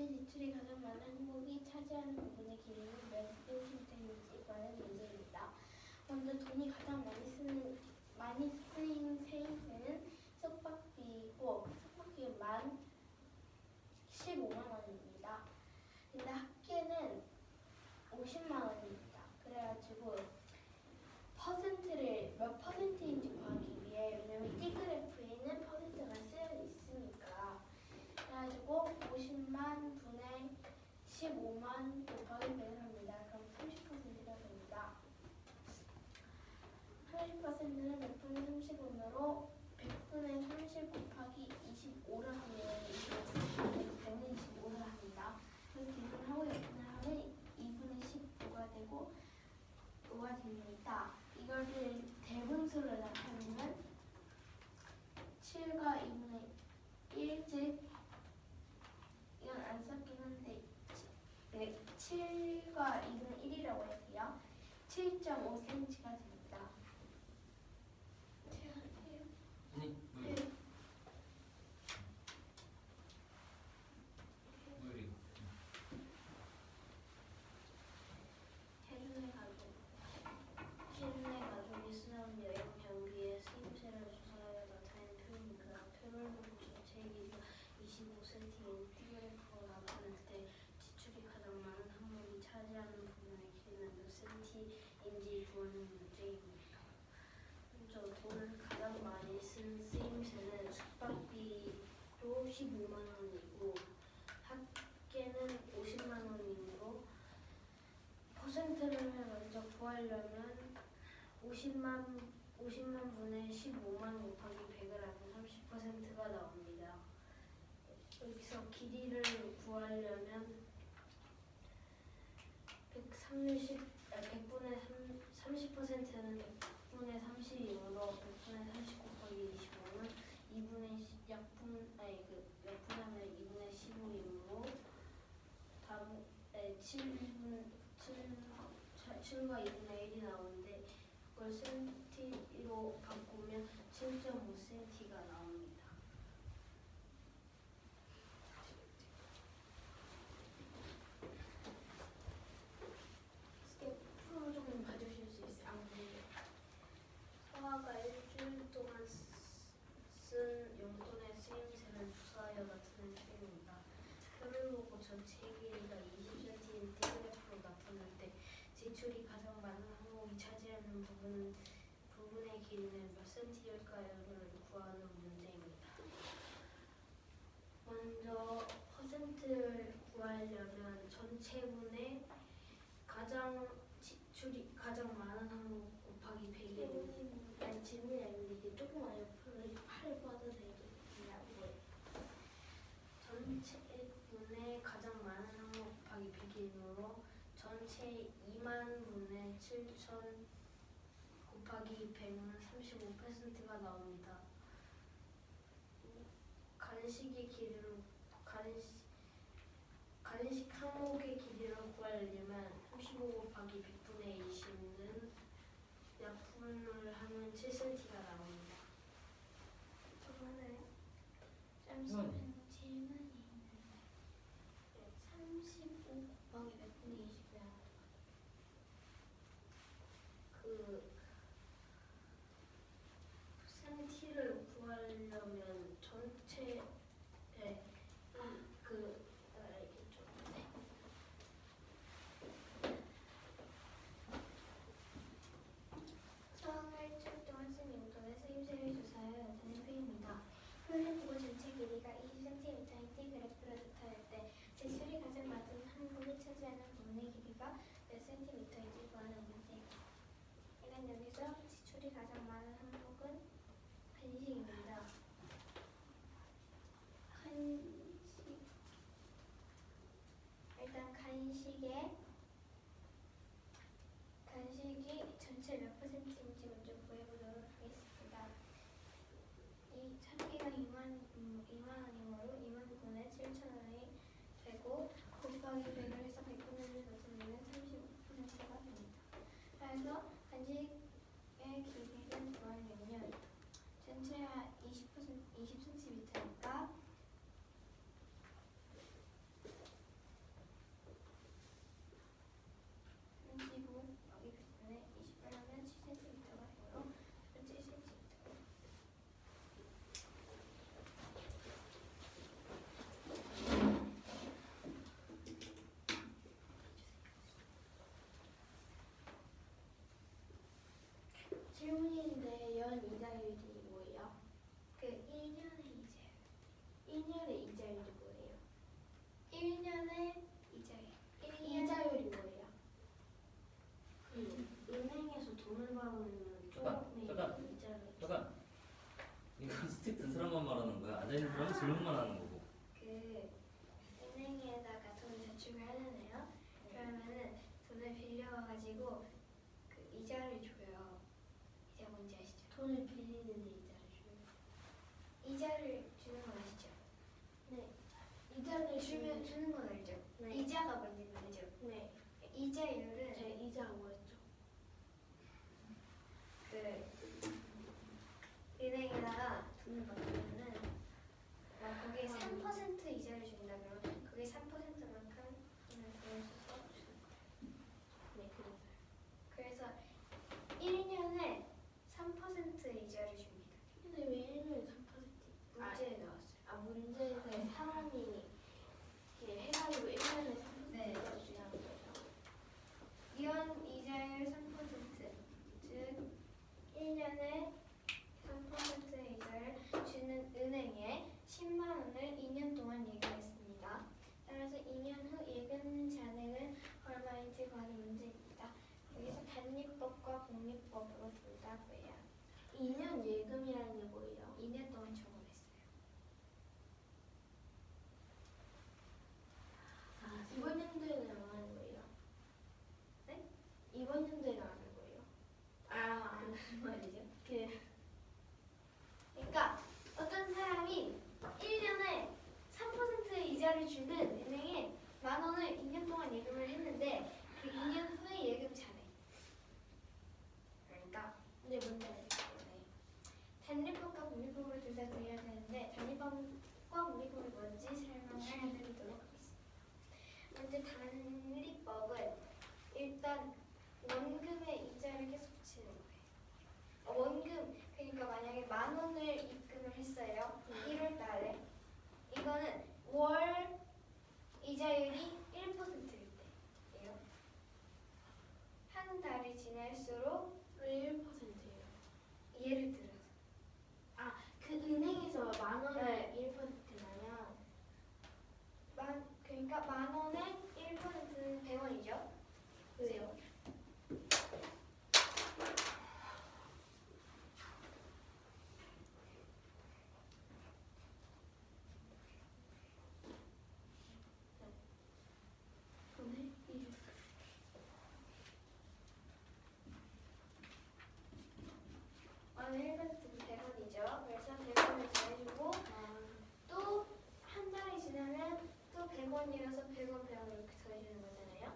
때 지출이 가장 많은 항목이 차지하는 부분의 길이는 몇 cm인지 구하는 문제입니다. 먼저 돈이 가장 많이 쓰인 세입세는 숙박비이고 숙박비는 만 15만 원입니다. 근데 학계는 50만 원입니다. 그래가지고 퍼센트를 몇 퍼센트인지 구하기 위해, 왜냐면 T그래프에는 퍼센트가 쓰여 있으니까, 그래가지고 50만 분의 15만 곱하기 100을 합니다. 그럼 30%가 됩니다. 30%는 100분의 30원으로 100분의 30 곱하기 25를 하면 125를 합니다. 그래서 계산하고 역분을 하면 2분의 15가 되고 5가 됩니다. 이거를 대분수로 나타내면 7과 2분의 1, 즉 이건 안 썼긴 한데 7과 2분의 1이라고 할게요. 7.5cm가 됩니다. 제가 할게요. 아니 물이 혜준의 가족이 쓰는 여행 경비에 쓰임새를 조사하여 나타낸 표입니다. 표를 보고 전체 길이가 25cm인 T그래프로 나타낼 때 지출이 가장 많은 항목이 차지하는 부분의 길이는 몇 cm인지 구하는 문제입니다. 먼저 돈을 가장 많이 쓴 쓰임새는 숙박비로 15만 원이고 학계는 50만 원이므로 퍼센트를 먼저 구하려면 50만 분의 15만 곱하기 100을 하면 30%가 나옵니다. 여기서 길이를 구하려면 100분의 30%는 100분의 30이므로 100분의 30 곱하기 25는 2분의 역분하면 2분의 15이므로 7과 2분의 1이 나오는데 그걸 cm로 바꾸면 7.5cm가 나옵니다. 프로 조금 봐주실 수 있어요? 서아가 일주일 동안 쓴 용돈의 쓰임새를 조사하여 나타낸 표입니다. 표를 보고 전체 길이가 20cm인 T그래프로 나타낼 때 지출이 가장 많은 항목이 차지하는 부분의 길이는 몇 cm일까요를 구하는 문제입니다. 먼저 퍼센트를 구하려면 전체분의 지출이 가장 많은 항목 곱하기 100이 아니 질문이 아닌데 이게 조금 옆으로 팔을 뻗어도 되겠냐고요. 전체분의 가장 많은 항목 곱하기 100이므로 전체 2만 분의 7천 곱하기 100은 35%가 나옵니다. 간식 항목의 길이를 구하려면 35 곱하기 100분의 20는 약분을 하면 7cm가 나옵니다. 그러네. 잠시만요. 질문이 있는데 35 곱하기 100분의 20이야. cm를 구하려면 전체에 알겠죠? 서아가 일주일 동안 쓴 용돈의 쓰임새를 조사하여 나타낸 표입니다. 표를 보고 전체 길이가 20cm인 T그래프로 나타낼 때 지출이 가장 많은 항목이 차지하는 부분의 길이가 몇 cm인지 구하는 문제입니다. 일단 여기서 지출이 가장 많은 항목은 간식입니다. 일단 간식이 전체 몇 퍼센트인지 먼저 구해보도록 하겠습니다. 이 학비가 2만 원이므로 2만 분의 7천 원이 되고 곱하기 100을 해서 100분의 1을 넣으면 35%가 됩니다. 그래서 간식의 길이를 구하려면 전체가 20cm니까 질문인데 연 이자율이 뭐예요? 그 1년의 이자율. 1년의 이자율이 뭐예요? 1년의 이자율. 1년 이자율이 뭐예요? 그 은행에서 돈을 받으면 잠깐. 조금의 이자를 잠깐. 이거 스틱 든 사람만 말하는 거야? 앉아있는 사람은 질문만 하는 거고. 그 은행에다가 돈을 저축을 하잖아요. 그러면은 돈을 빌려가지고 그 이자를 줘요. 이자 뭔지 아시죠? 돈을 빌리는데 이자를 줘요. 이자를 주는 건 아시죠? 네. 이자를 주는 건 알죠? 네. 이자가 뭔지 알죠? 네. 이자율은 제 이자 뭐였죠? 그 은행에다가 돈을 받으면은 막 거기에 3% 이자를 준다면 그게 3%만큼 돈을 더해서 주는 거예요. 네, 그래서요. 그래서 1년에 3% 이자를 줍니다. 근데 왜 1년에 3%? 문제에 나왔어요. 아, 문제에서 사람이 이렇게 해가지고 1년에 3% 네. 주냐는 거죠. 연 이자율 3%, 즉 1년에 3% 이자를 주는 은행에 10만 원을 2년 동안 예금했습니다. 따라서 2년 후 예금 잔액은 얼마인지 구하는 문제입니다. 여기서 단리법과 복리법으로 둘 다 구해야 합니다. 2년 예금이라는 게 뭐예요? 2년 동안 저금했어요. 아, 이번 연도에는 안 하는 거예요? 네? 이번 연도에는 안 하는 거예요? 아, 무슨 말이죠? 그러니까 어떤 사람이 1년에 3% 이자를 주는 은행에 만 원을 2년 동안 예금을 했는데 그 2년 후에 예금 잔액. 그러니까 네, 뭔지 알죠? 단리법과 복리법을 둘 다 구해야 되는데 단리법과 복리법이 뭔지 설명을 해드리도록 하겠습니다. 먼저 단리법은 일단 원금의 이자를 계속 치는 거예요. 원금, 그러니까 만약에 만 원을 입금을 했어요. 1월 달에. 이거는 월 이자율이 1%일 때예요. 한 달이 지날수록 왜 1%예요? 예를 들어서 아, 그 은행에서 만 원을 네. 1%나면 그러니까 만 원에 1%는 100원이죠. 왜요? 오늘 만원 1%는 100원이죠. 그래서 100원을 더해주고 또 한 달이 지나면 또 100원이라서 100원, 100원 이렇게 더해주는 거잖아요.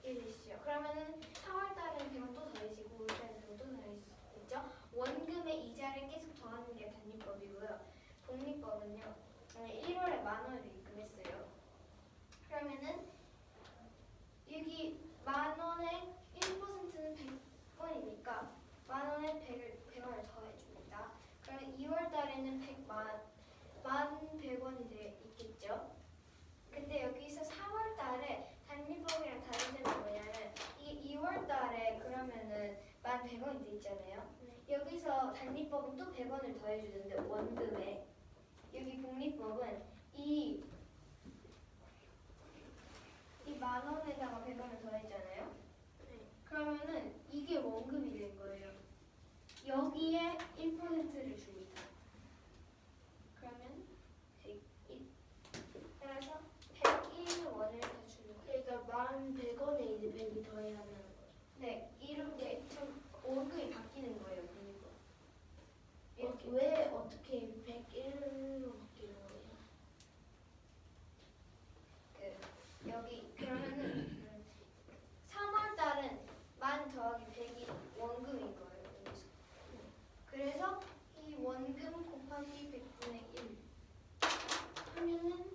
이해되시죠? 그러면은 4월 달에는 100원 또 더해지고 5월 달에는 100원 또 더해지죠. 원금의 이자를 계속 더하는 게 단리법이고요. 복리법은요. 1월에 만 원을 입금했어요. 그러면은 여기 만 원에 1%는 100원이니까 만 원에 100원을 더해줍니다. 그러면 2월 달에는 100원이 있겠죠. 근데 여기서 4월 달에 단리법이랑 다른 점이 뭐냐면 이 2월 달에 그러면은 100원이 돼 있잖아요. 여기서 단리법은 또 100원을 더해주는데 원금에 여기 복리법은 이 만 원에다가 100원을 더했잖아요. 그러면은 이게 원금이 된 거예요. 여기에 1%를 줍니다. 그러면 101. 따라서 101원을 더 주는 거예요. 그러니까 1,100원에 이제 100이 더해야 하는 거죠. 네, 이렇게 좀 원금이 바뀌는 거예요. 이렇게. 왜 어떻게 101로 바뀌는 거예요? 여기 그러면은 3월 달은 만 더하기 100이 원금인 거예요. 여기서. 그래서 이 원금 곱하기 100분의 1 하면은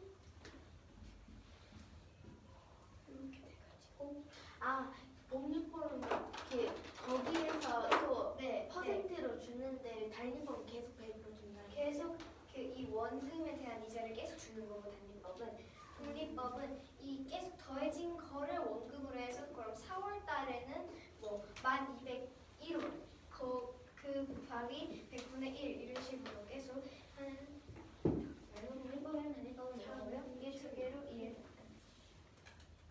이렇게 돼가지고 아, 복리법은 이렇게 거기에서 또 네, 퍼센트로 주는데 단리법은 계속 100으로 준다는 계속 이 원금에 대한 이자를 계속 주는 거고 단리법은 복리법은 이 계속 더해진 거를 원금으로 해서 그럼 4월 달에는 뭐 1201원 곱하기 100분의 1 이런 식으로 계속 하는 공리법이면 되니까고요. 이 두 개로 이해.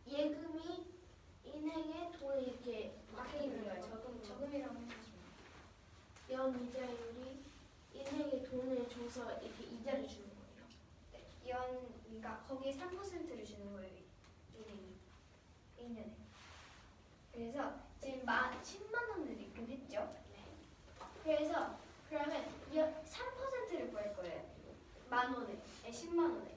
예금이 은행에 돈을 이렇게 막혀 있는 거예요. 저금이라고 해가지고. 연이자율이 은행에 돈을 줘서 이렇게 이자를 주는 거예요. 그러니까 거기에 3%를 주는 거예요. 은행이 1년에. 그래서 지금 10만 원을 입금했죠. 그래서 그러면 3%를 구할 거예요. 만 원에, 10만 원에.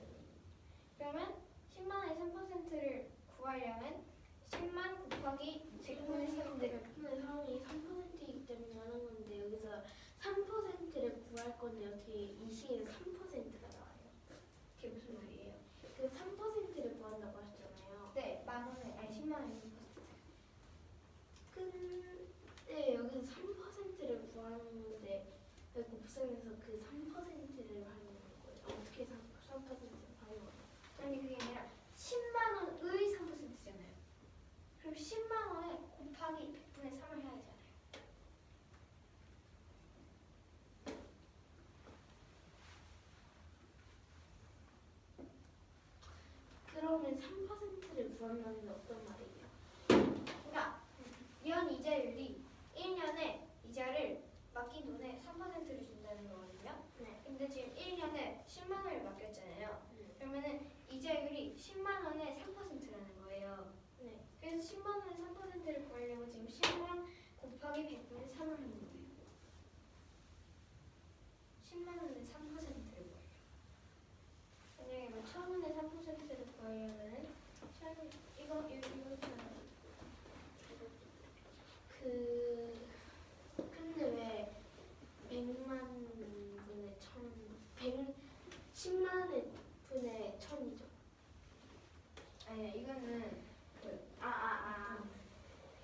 그러면 10만 원에 3%를 구하려면 10만 곱하기 100분의 3인데 100분의 3이 3%이기 때문에 하는 건데 여기서 3%를 구할 건데 어떻게 이 시기에 3%가 나와요? 그게 무슨 말이에요? 그 3%를 구한다고 하셨잖아요. 네, 만 원에, 10만 원에 3%. 근데 여기서 3%를 구하는데 곱셈해서 그 3%를 하는 거예요. 어떻게 3%를 하는 거예요? 아니 그게 아니라 10만 원의 3%잖아요. 그럼 10만 원에 곱하기 100분의 3을 해야 되잖아요. 그러면 3%를 구한다는 어떤 말이에요? 그러니까 연 이자율이 1년에 이자를 맡긴 돈에 3%를 준다는 거거든요. 네. 근데 지금 1년에 10만 원을 맡겼잖아요. 그러면은 이자율이 10만 원에 3%라는 거예요. 네. 그래서 10만 원에 3%를 구하려고 지금 10만 곱하기 100분의 3을 하는 거예요. 10만 원에 3%를 구하려고. 만약에 뭐 1000원에 3%를 구하려면은 이거 근데 왜 100만 분의 10만 분의 1000이죠? 아니야 이거는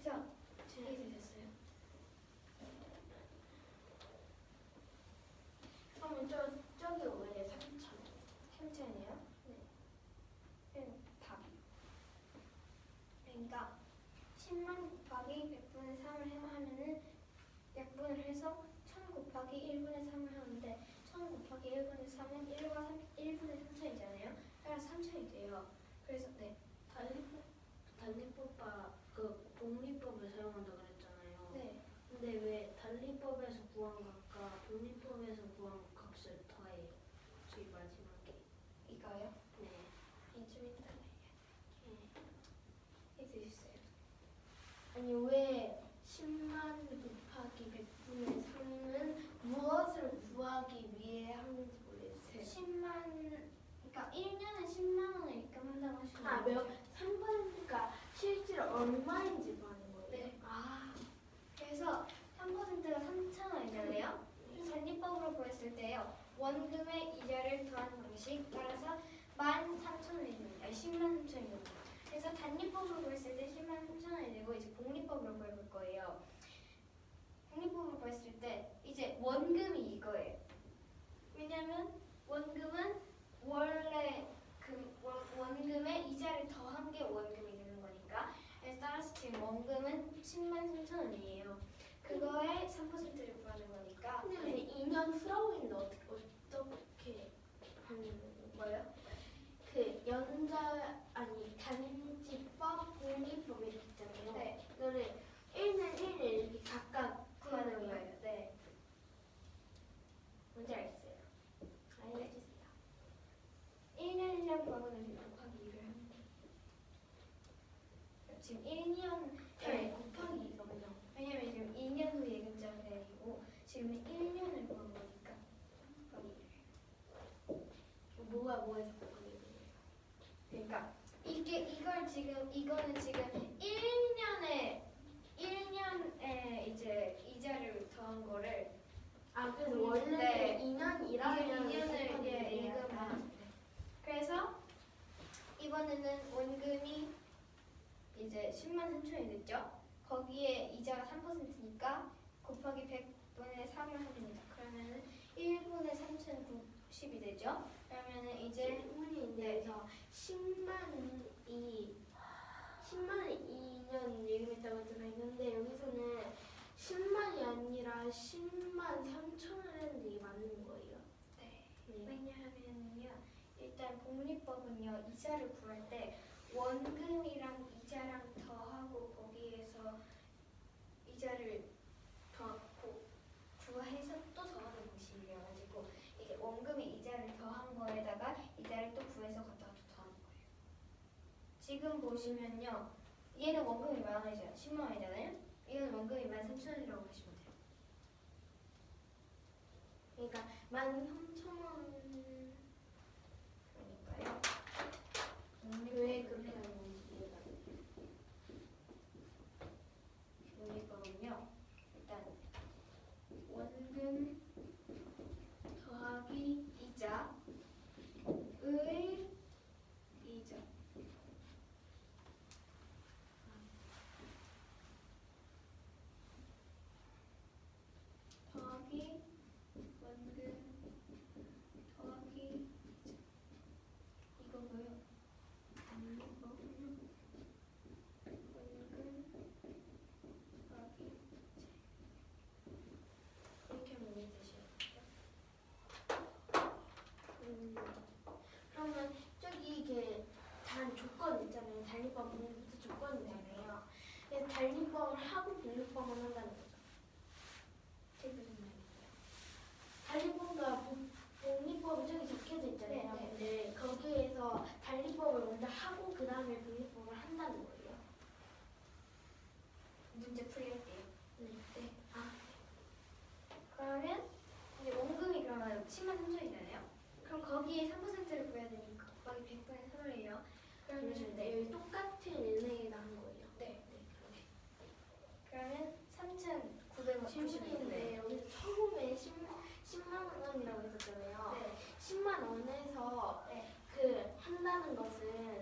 그래서 이게 됐어요. 그러면 저기 왜 3,000? 3천이에요? 네. 그럼 답이. 그러니까 10만 곱하기 100분의 3을 하면은 약분을 해서 1000 곱하기 1분의 3을 하는데 1000 곱하기 1분의 3은 1과 1분의 3천이잖아요. 따라서 3천이 돼요. 그래서 네. 단리법과 그 복리법을 사용한다 그랬잖아요. 네. 근데 왜 단리법에서 구한 값과 복리법에서 구한 값을 더해요? 저희 마지막에. 이거요? 네. 이쯤 이따가 얘기해 주세요. 아니 왜 10만 곱하기 100분의 3은 무엇을 구하기 위해 하는지 모르겠어요. 10만 그러니까 1년에 10만 원을 입금한다고 하시는 아, 거죠? 3%가 실제로 얼마인지 구하는 거예요? 네. 아, 그래서 3%가 3,000원이잖아요. 단리법으로 구했을 때요. 원금의 이자를 더하는 방식 따라서 13,000원이 됩니다. 10만 3천이 됩니다. 그래서 단리법으로 구했을 때 10만 3천원이 되고 이제 복리법으로 구해볼 거예요. 복리법으로 구했을 때 이제 원금이 이거예요. 왜냐면 원금은 원래 원금의 이자를 더한 게 원금이 되는 거니까. 그래서 따라서 지금 원금은 10만 3천원이에요. 그거에 3%를 구하는 거니까. 근데 왜 2년 후라고 했는데 어떻게 하는 뭐요? 그 단지법, 복리법 이렇게 있잖아요. 네. 이거를 1년 1년 이렇게 각각 구하는 거예요. 네. 뭔지 알겠어요? 알려주세요. 1년 1년 구하고는 곱하기 2를 하는 거예요. 지금 1년 네, 곱하기 이거군요. 왜냐면 지금 2년 후 예금자가 내리고 지금은 1년을 구한 거니까 곱하기 2를. 뭐에서 곱하기 이거예요? 그러니까 이거는 지금 1년에 이제 이자를 더한 거를 아, 그래서 원래는 네. 2년 일하면 2년을 예금하는. 그래서 이번에는 원금이 이제 10만 3천이 됐죠. 거기에 이자가 3%니까 곱하기 100분의 3을 합니다. 그러면은 1분의 3,090이 되죠. 그러면은 이제 질문인데 그래서 10만이 2년 예금했다고 했잖아요. 근데 여기서는 10만이 아니라 10만 10만 3천 원 했는데 이게 맞는 거예요? 네. 네. 왜냐하면요, 일단 복리법은요 이자를 구할 때 원금이랑 이자랑 더하고 거기에서 이자를 구해서 또 더하는 방식이어가지고 이제 원금에 이자를 더한 거에다가 이자를 또 구해서 갖다가 또 더하는 거예요. 지금 보시면요, 얘는 원금이 10,000원이잖아요. 10만 원이잖아요. 이건 원금이 13,000원이라고 하시면 돼요. 그러니까 13,000원. 그러니까요. 왜 그렇게 하는 건지 이해가 안 돼요. 복리법은요, 일단 원금 더하기 이자의 이자 더하기 원금 더하기 이자 이거고요. 복리법은요, 원금 더하기 이렇게 하면 이해되시죠? 그러면 저기 이게 단 조건 있잖아요. 달리법 복리법도 조건이잖아요. 그래서 달리법을 하고 복리법을 한다는 거죠. 그게 무슨 말이에요? 달리법과 복리법이 저기 적혀져 있잖아요. 네, 근데 거기에서 달리법을 먼저 하고 그 다음에 복리법을 한다는 거예요. 문제 풀이할게요. 네. 네. 그러면 이제 원금이 그러면 10만 3천이잖아요. 그럼 거기에 3%를 구해야 되니까 곱하기 100분의 3을 해요. 그러면 네, 여기 똑같은 은행에다 한 거예요. 네. 그러면 3,900원 질문인데 여기서 처음에 10만 원이라고 했었잖아요. 네. 10만 원에서 네. 그 한다는 것은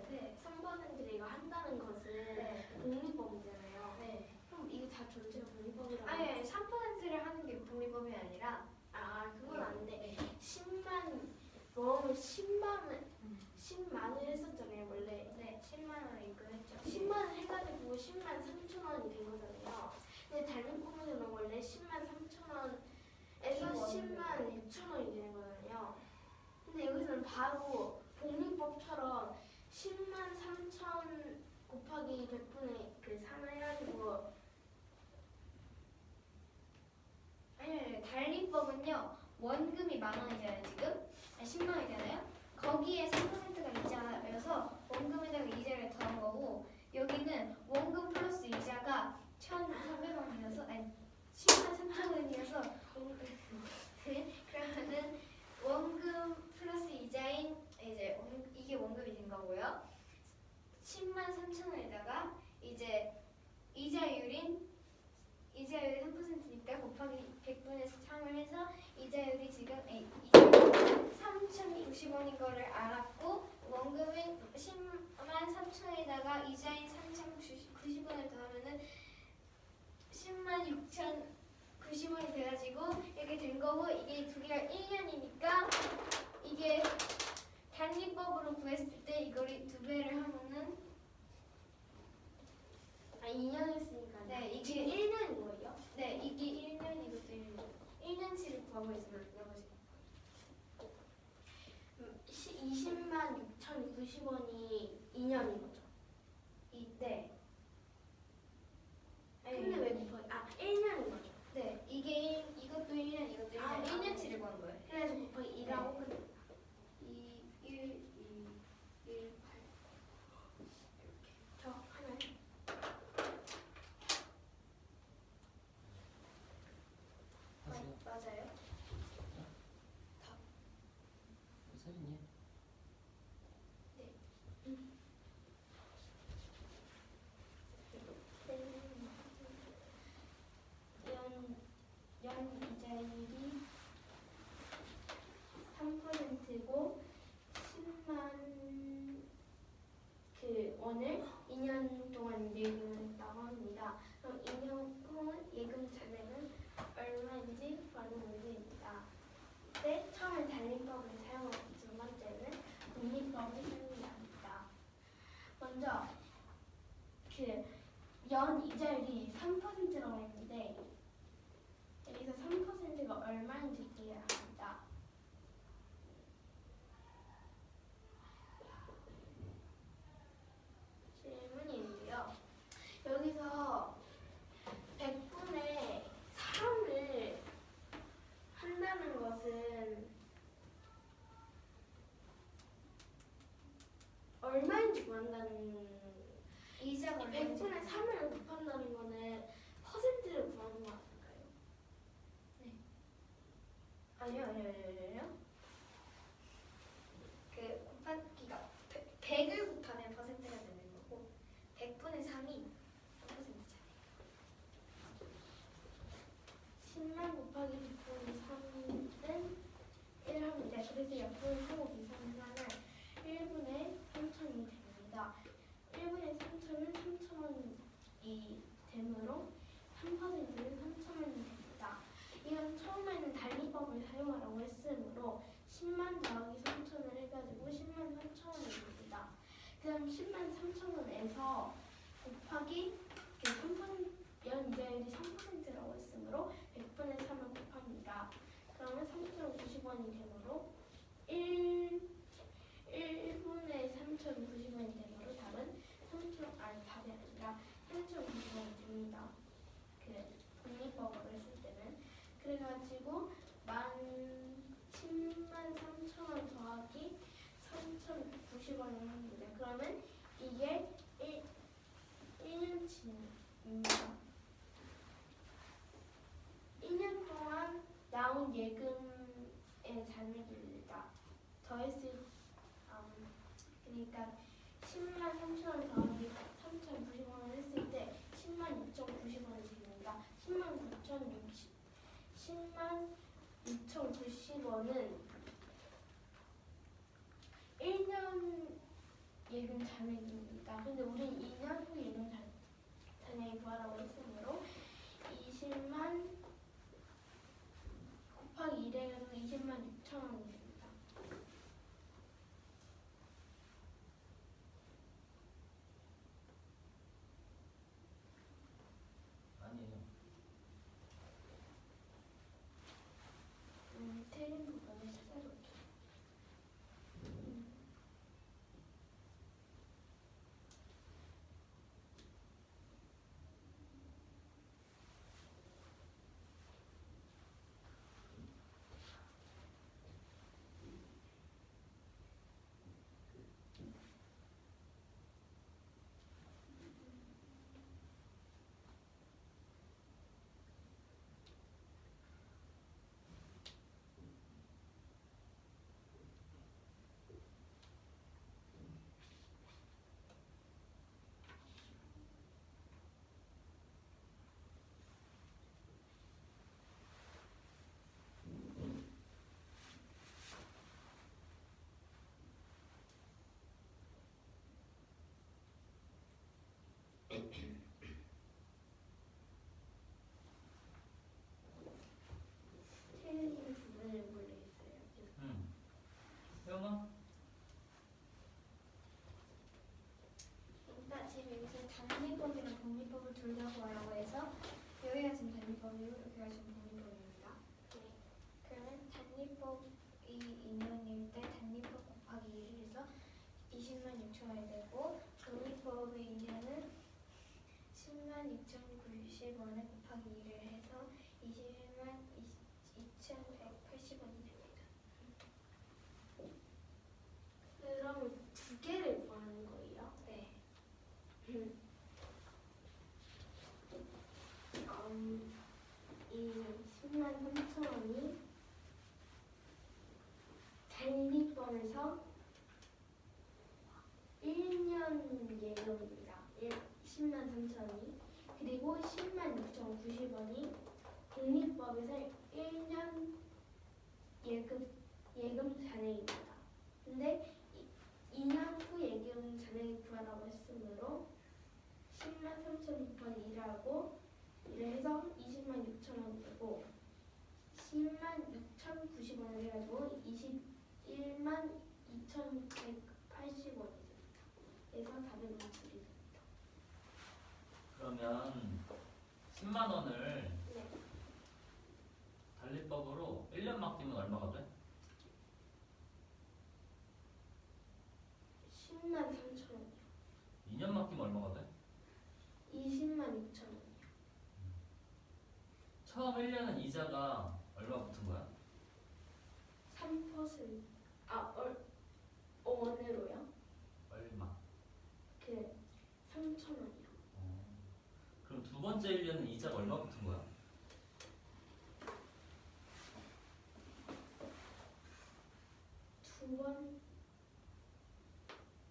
네. 3%를 이거 한다는 것은 네. 복리법이잖아요. 네. 그럼 이게 다 전체가 복리법이라고? 아니 3%를 하는 게 복리법이 아니라 그건 안 돼. 네. 10만 넣으면 10만을 했었잖아요 원래. 네. 10만 원을 입금했죠. 10만을 해가지고 10만 3천 원이 된 거잖아요. 근데 달리법에서는 원래 10만 3천 원에서 10만 6천 원이 되는 거잖아요. 근데 여기서는 바로 복리법처럼 10만 3천 곱하기 100분의 그 3을 해가지고 아니 달리법은요 원금이 10,000원이잖아요 지금. 10만 원이잖아요. 거기에 3%가 이자여서 원금에다가 이자를 더한 거고, 여기는 원금 플러스 이자가 1,300원이어서 아니 10만 3,000원이어서 그러면은 원금 플러스 이자인 이제 이게 원금이 된 거고요. 10만 3,000원에다가 이제 이자율이 3%니까 곱하기 100분의 3을 해서 이자율이 지금 3,090원인 거를 알았고, 원금은 10만 3천에다가 이자인 3,090원을 더하면은 10만 6,090원이 돼가지고 이렇게 된 거고, 이게 두 개가 1년이니까 이게 단위법으로 구했을 때 이거를 두 배를 하면은 2년 했으니까 네, 이게 이게 1년인 거예요? 네, 이게 1년 이것도 1년. 1년치를 구하고 있으면 나머지 20만 6,090원이 2년인 거죠. 이때 근데 왜 곱하기 1년인 거죠. 네, 이것도 1년 이것도 1년. 아, 1년치를 구한 거예요. 그래서 곱하기 2라고 끝. 2, 1, 2, 1, 8 저 하나요? 하세요. 맞아요? 세빈이. 연 이자율이 3%고 10만 그 원을 2년 동안 예금을 했다고 합니다. 그럼 2년 후 예금 잔액은 얼마인지 구하는 문제입니다. 네, 처음에 달리법을 사용하고 두 번째는 복리법을 사용합니다. 먼저 그 연 이자율이 3%라고 했는데 여기서 3%가 3을 구한다는 이자가 100분의 3을 곱한다는 거는 퍼센트를 구하는 거 아닐까요? 아니요. 그 곱하기가 100을 곱하면 퍼센트가 되는 거고 100분의 3이 3%잖아요. 10만 곱하기 100분의 3은 1 하면 돼. 그래서 옆으로 하고 계산하면 1분의 3천이 됩니다. 1분의 3천은 3,000원이 되므로 3%는 3,000원이 됩니다. 이건 처음에는 달리법을 사용하라고 했으므로 10만 더하기 3천을 해가지고 10만 3천원이 됩니다. 그 다음 10만 3천원에서 곱하기 3연 이자율이 3%라고 했으므로 100분의 3을 곱합니다. 그러면 3,090원이 되므로 1분의 3,090원이 되므로 답은 답이 아니라 3,090원이 됩니다. 그 독립법으로 했을 때는 그래가지고 10만 3천원 더하기 3,090원을 합니다. 그러면 이게 1년치입니다. 1년 동안 나온 예금의 잔액입니다. 더했을 그러니까 10만 3천원 더하기 3,090원을 했을 때 10만 6,090원이 됩니다. 10만 6,090원은 1년 예금 잔액입니다. 근데 우리 2년 후 예금 잔액이 구하라고 했으므로 20만 곱하기 1 해가지고 20만 6천원이 됩니다. 아니에요. 틀린 부분을 찾아볼게요. 틀린 부분을 모르겠어요. 혜영아? 그러니까 지금 여기서 단리법이랑 독립법을 둘 다 구하라고 해서 여기가 지금 단리법이고 여기가 지금 독립법입니다. 그러면 단리법이 2년일 때 단리법 곱하기 1을 해서 20만 6천원이 되고 독립법의 2년은 10만 6,090원을 곱하기 1을 해서 21만 2,180원이 됩니다. 그러면 두 개를 구하는 거예요? 네. 이 10만 3천원이 달리법에서 1년 예금입니다. 10만 3천원이. 그리고 10만 6,090원이 독립법에서 1년 예금 잔액입니다. 근데 2년 후 예금 잔액을 구하라고 했으므로 10만 3천 곱하기 1하고 이를 해서 20만 6천원이 되고 10만 6,090원을 해가지고 21만 2,180원이 됩니다. 그래서 답은 이 둘이 됩니다. 그러면 10만 원을 네. 달리법으로 1년 맡기면 얼마가 돼? 10만 3천원이요. 2년 맡기면 얼마가 돼? 20만 6천원이요. 처음 1년은 이자가 얼마 붙은 거야? 3%. 원으로요? 얼마? 번째 1년은 이자가 얼마 붙은 거야? 두 번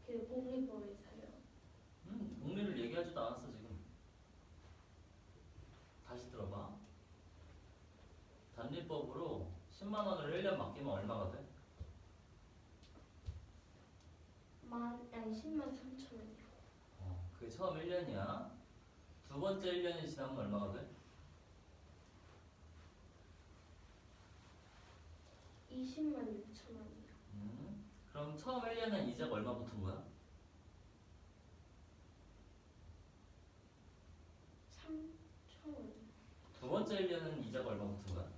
그 복리법에서요. 복리를 얘기하지도 않았어 지금. 다시 들어봐. 단리법으로 10만 원을 1년 맡기면 얼마가 돼? 10만 3천 원이요. 그게 처음 1년이야. 두 번째 1년이 지나면 얼마가 돼? 20만 6천 원이요. 그럼 처음 1년은 이자가 얼마 붙은 거야? 3천 원이요. 두 번째 1년은 이자가 얼마 붙은 거야?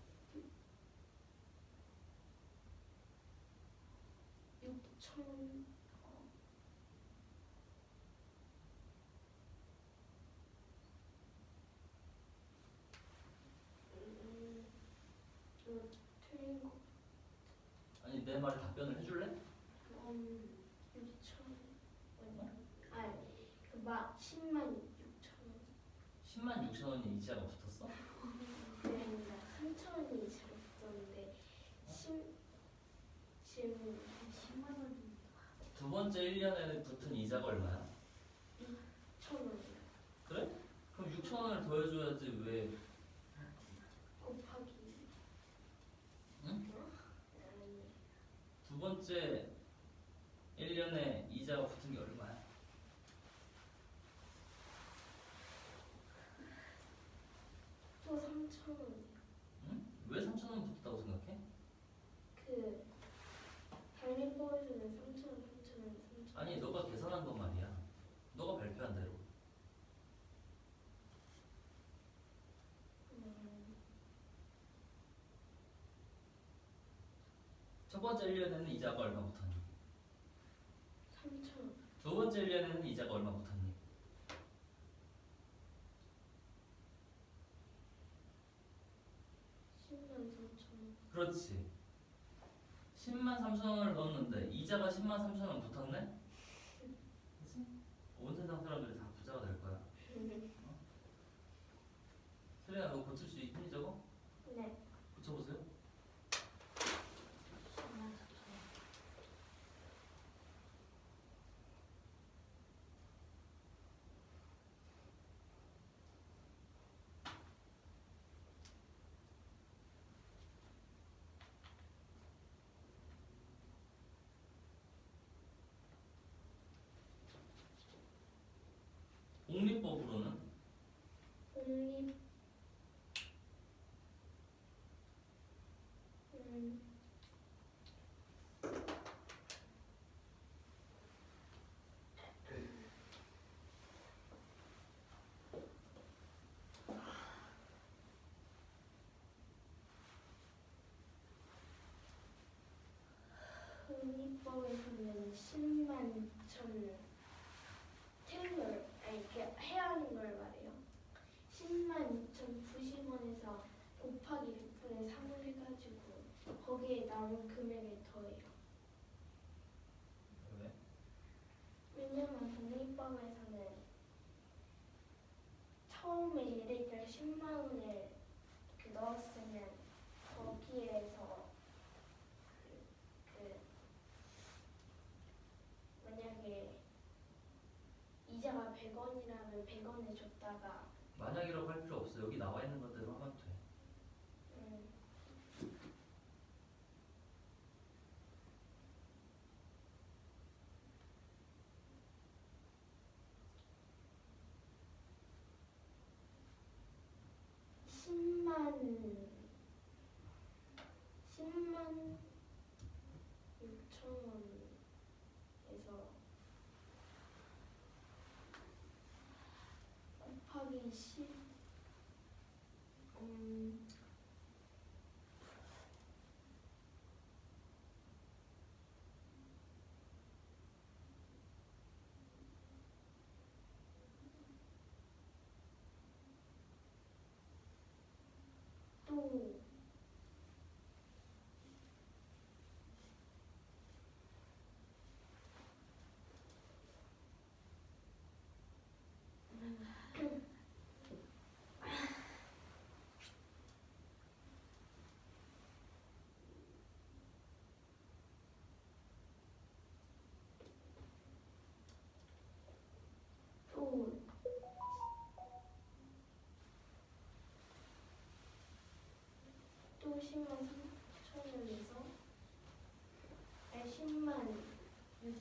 6천 원. 이거 틀린 거. 아니 내 말에 답변을 해줄래? 6천 원. 아니 그막 10만 6천 원. 10만 6천 원이 이자가 붙었어? 그러니까 3천 원이 잘 붙었는데 지금 10만 원. 두 번째 1년에 붙은 이자가 얼마야? 6천 원이요. 그래? 그럼 6천 원을 더해줘야지 왜? 곱하기. 응? 아니. 두 번째 1년에 이자가 붙은 게 얼마야? 또 3천 원이요. 응? 왜 3천 원 붙었다고 생각해? 그 단리법에서는 3천 원, 3천 원, 3천 원. 아니 너가 계산한 건 말이야. 너가 발표한 대로. 첫 번째 1년에는 이자가 얼마 붙었니? 3천 원. 두 번째 1년에는 이자가 얼마 붙었니? 10만 3천 원. 그렇지. 10만 3천 원을 넣었는데 이자가 10만 3천 원 붙었네? 그치? 온 세상 사람들이 다 부자가 될 거야. 세리야 너 고칠 수 있니 저거? 네. 고쳐보세요. 10만 4천 원. 공리법으로는 공립. 공립법에서는 10만 2천 틀린 걸 아니 이렇게 해야 하는 걸 말해요. 10만 2,090원에서 곱하기 100분의 3을 해가지고 거기에 남은 금액을 더해요. 왜? 왜냐면 공립법에서는 처음에 예를 들어 10만 원을 이렇게 넣었으면 거기에서 그 만약에 이자가 100원이라면 100원을 줬다가 만약이라고 할 필요 없어. 여기 나와 있는 것대로 하면 돼. 음, 10만 6천 원에서 곱하기 10 또 10만 3천원에서 10만 6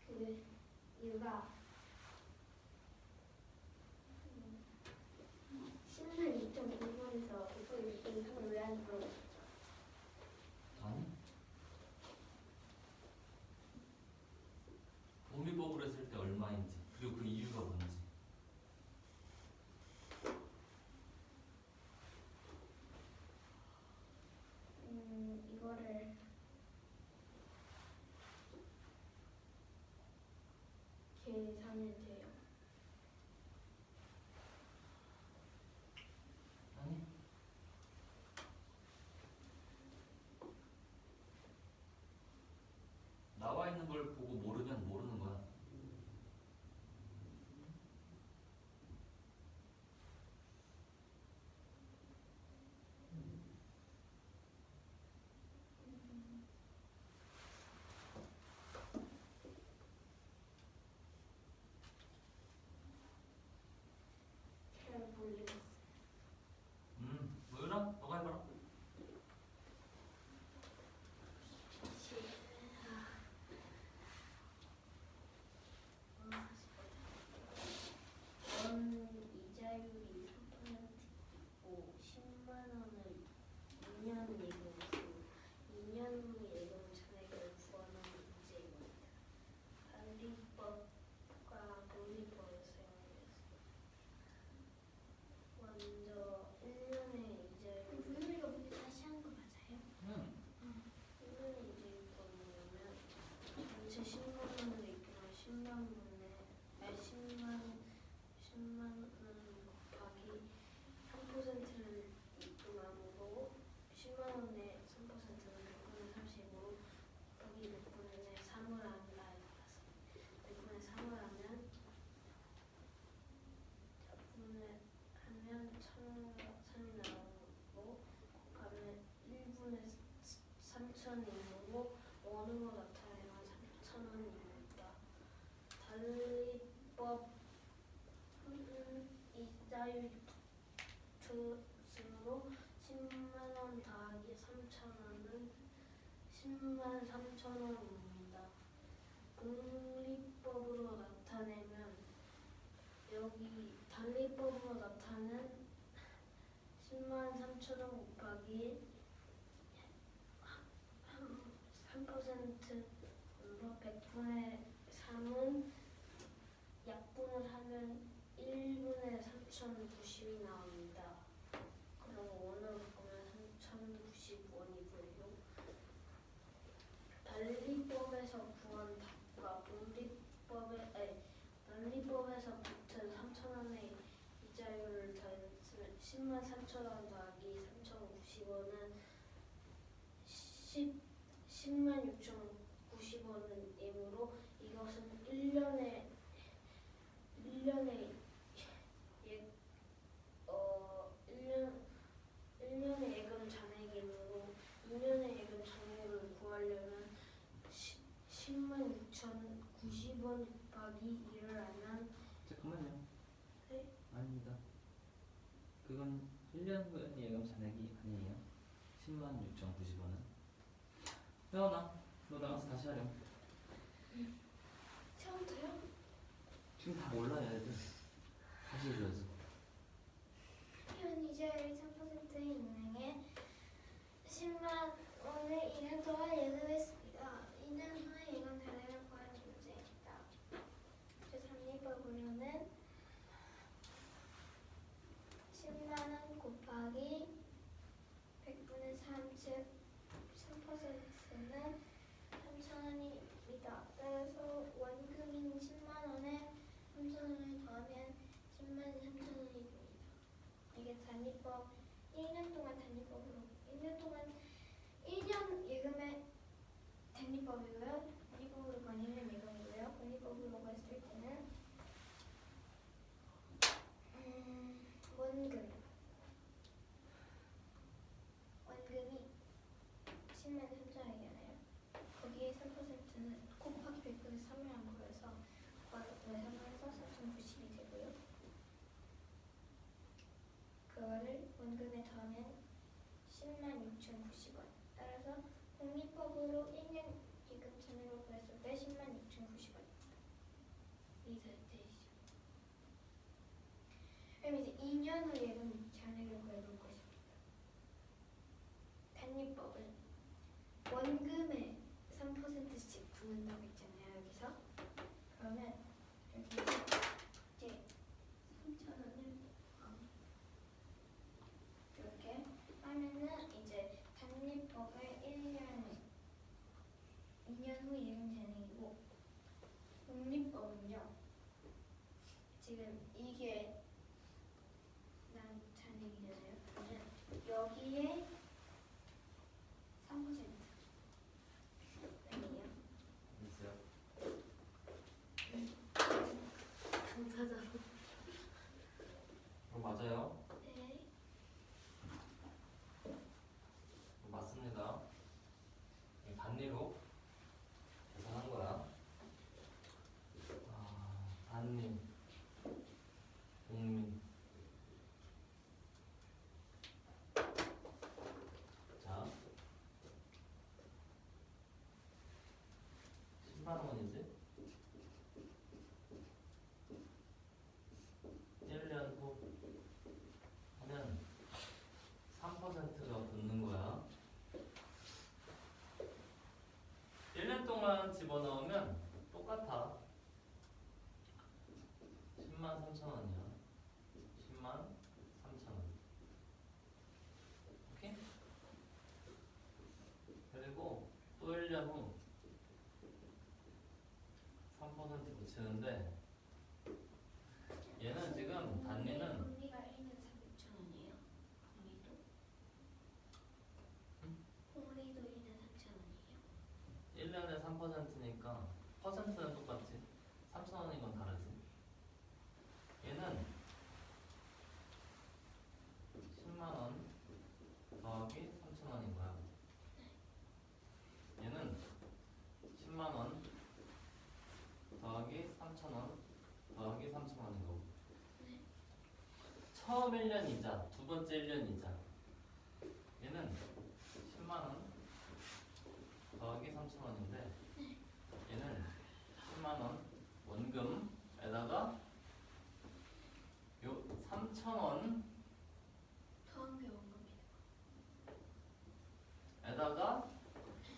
그 이유가 10만 2,900원에서 100원이 하면 왜 안 들어가? 아니? 도미법으로 했을 때 얼마인지 그리고 그 이유가 뭔지. 이거를 계산이 돼요. 아니? 나와 있는 걸 보고 모르면 모르는 거야. 잘 모르겠어요. 뭐유라? 너가 해봐라. 원 이자율이 3%고 10만 원을 2년 예금으로 2년 후 예금 잔액을 구하는 문제입니다. 단리법과 독립법을 사용하겠습니다. 먼저 1년의 이자율 부유리가 문제 다시 하는 거 맞아요? 응. 1년의 이자율이 뭐냐면 전체 10만 원을 입금한 10만 원에 10만 원 곱하기 3%를 입금함으로 10만 원에 3%는 100분의 30으로 곱하기 100분의 3을 한다. 100분의 3을 하면 3이 나오고 곱하면 1분의 3천이므로 원으로 나타내면 3,000원입니다. 달리법 이자율 붙으므로 10만 원 더하기 3,000원은 10만 3,000원입니다. 독립법으로 나타내면 여기 달리법으로 나타낸 10만 3,000원 곱하기 3%로 100분의 3은 약분을 하면 1분의 3,090이 나옵니다. 그럼 원으로 바꾸면 3,090원이고요. 달리법에서 구한 답과 달리법에서 붙은 3,000원의 이자율을 더했으면 10만 3,000원 더하기 3,090원은 10만 6,090원이므로 이것은 1년의 예금 잔액이므로 2년의 예금 잔액을 구하려면 10만 6,090원 곱하기 2를 하면 잠깐만요. 네? 아닙니다. 그건 1년 후의 예금 잔액이 아니에요. 10만 6,090원은. 태연아, 너 나가서 다시 하렴. 처음부터요? 지금 다 몰라 얘들. 다시 해줘야지. 현 이자율이 3%인 은행에 10만 원을 2년 동안 예금했습니다. 2년 후에 예금 잔액을 구하는 문제입니다. 단리법으로는 10만 원 곱하기 100분의 3, 즉 3%는 3,000원입니다. 따라서 원금인 10만 원에 3,000원을 더하면 10만 3,000원이 됩니다. 이게 단리법 1년 동안 단리법으로 1년 예금의 단리법이고요. 단리법으로 번 1년 예금이고요. 단리법으로 봤을 때는 원금이 10만 3천원이잖아요. 거기에 3%는 곱하기 100분의 3을 한 거여서 곱하기 100분의 3을 해서 4,090이 되고요. 때 106,090원. 리셋되시죠. 그럼 이제 2년 후 예금 잔액을 구해볼 것입니다. 단위법은 원금에 3%씩 붙는다고 했잖아요. 여기서 그러면 여기서 이제 3,000원을 이렇게 하면은 이제 단위법의 2년 후 예금 잔액이고 복리법은요. 지금 이게 난 잔액이잖아요. 그러면 여기에 3% 아니에요? 있어요. 당사자로. 그럼 맞아요. 네. 맞습니다. 이 단위로 계산한 거야. 단위, 복리. 자, 10만 원이지? 1년 후 하면 3%가 붙는 거야. 1년 동안 집어넣으면 똑같아. 10만 3천 원이야. 10만 3천 원. 오케이? 그리고 또 1년 후 3% 붙이는데 얘는 지금 단위는 복리가 1년 3,000원이에요. 복리도? 응? 복리도 1년 3,000원이에요. 1년에 3%니까 퍼센트는 똑같지. 3천 원인 건 다르지. 얘는 10만 원 더하기 3천 원인 거야. 얘는 10만 원 더하기 3천 원 더하기 3천 원인 거고. 처음 1년 이자, 두 번째 1년 이자. 얘는 10만 원 더하기 3천 원인데 얘는 10만 원 원금에다가 요 3천 원 더한 게 원금이에요. 에다가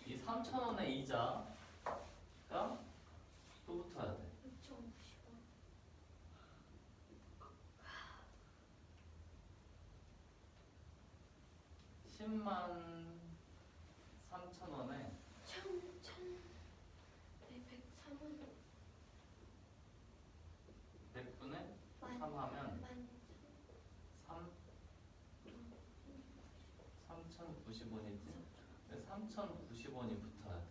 이 3천 원의 이자가 또 붙어야 돼. 6,090원. 10만 3천 원에 1,103원. 100분의 3 하면 3,090원이지? 3,090원이 붙어야 돼.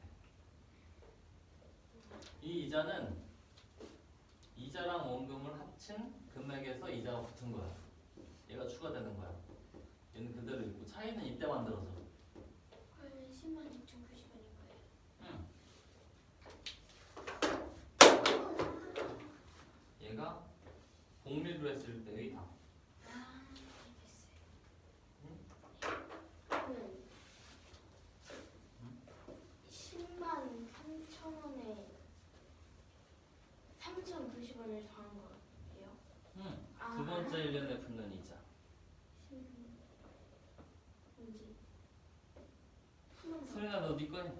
이 이자는 이자랑 원금을 합친 금액에서 이자가 붙은 거야. 얘가 추가되는 거야. 얘는 그대로 있고 차이는 이때 만들어져. 그러면 10만 6,090원인 거예요. 응. 얘가 복리로 했을 때의 답. 아, 알겠어요. 는 10만 3천 원에 3,090원을 더한 거예요. 응. 아. 두 번째 1년에 붙는 이자. 뭐지? 수린아 너 네 거 해.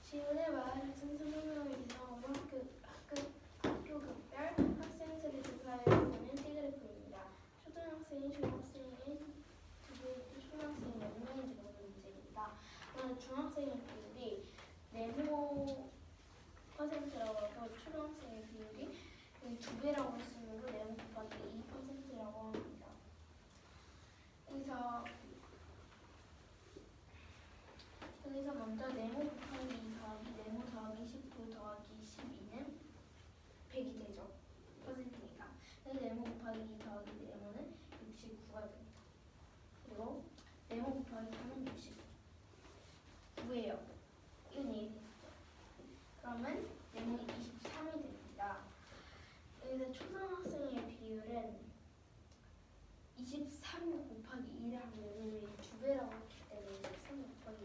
지원의 마을 학생 20명을 이상으로 학교급별 학생수를 조사하여 보는 T그래프입니다. 초등학생이 중학생이 초등학생이 몇 명인지 모르는 문제입니다. 그러면 중학생의 비율이 네모 퍼센트라고 하고 초등학생의 비율이 2배라고 했으므로 네모 곱하기 2%라고 합니다. 여기서 먼저 네모 곱하기 2 더하기 네모 더하기 19 더하기 12는 100이 되죠. 퍼센트니까. 그래서 네모 곱하기 2 더하기 네모는 69가 됩니다. 그리고 네모 곱하기 3은 69예요. 이건 이해되시죠? 그러면 네모 23이 됩니다. 여기서 초등학생의 비율은 23 곱하기 2를 하면 2배라고 했기 때문에 23 곱하기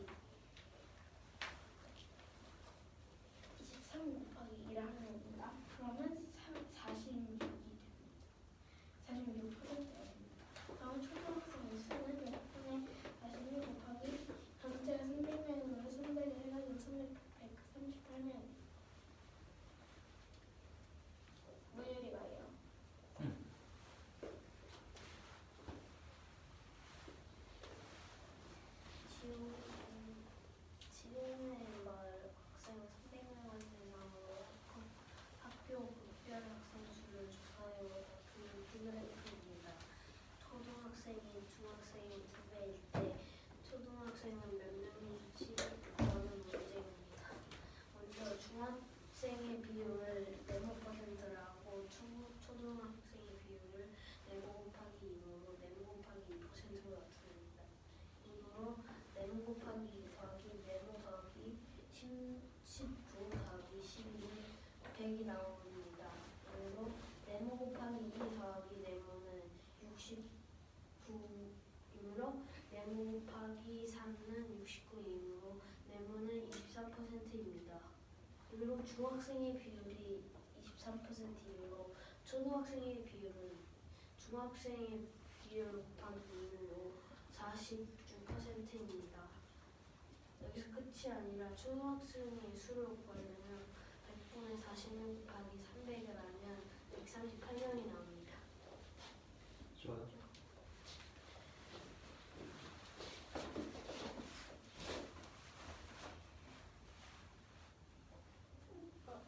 D그래프입니다. 초등학생이 중학생이 2배일 때 초등학생은 몇 명일지 구하는 문제입니다. 먼저 중학생의 비율을 네모퍼센트라고 초등학생의 비율을 네모 곱하기 2로 네모 곱하기 2%로 나타냅니다. 이므로 네모 곱하기 2 더하기 네모 더하기 19 더하기 12 100이 나옵니다. 그리고 네모 곱하기 2 더하기 네모는 69이므로 네모 곱하기 3는 69이므로 네모는 23%입니다. 그리고 중학생의 비율이 23%이므로 초등학생의 비율은 중학생의 비율 곱하기 2로 46%입니다. 여기서 끝이 아니라 초등학생의 수를 구하려면 100분의 46 곱하기 300을 하면 138명이 나옵니다. 좋아요.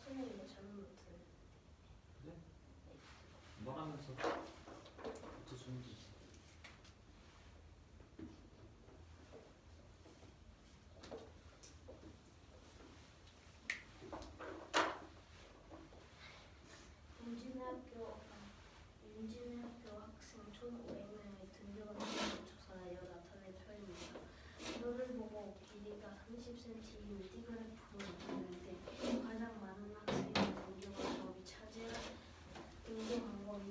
선생님 이거 잘못 못했네. 그래? 말하면서 붙여주면 되지. 윤진학교 학생 1,500명의 등교관계 조사하여 나타낸 표입니다. 이거를 보고 길이가 30cm인 D그래프를 그릴 때 가장 많은 학생의 등교 방법이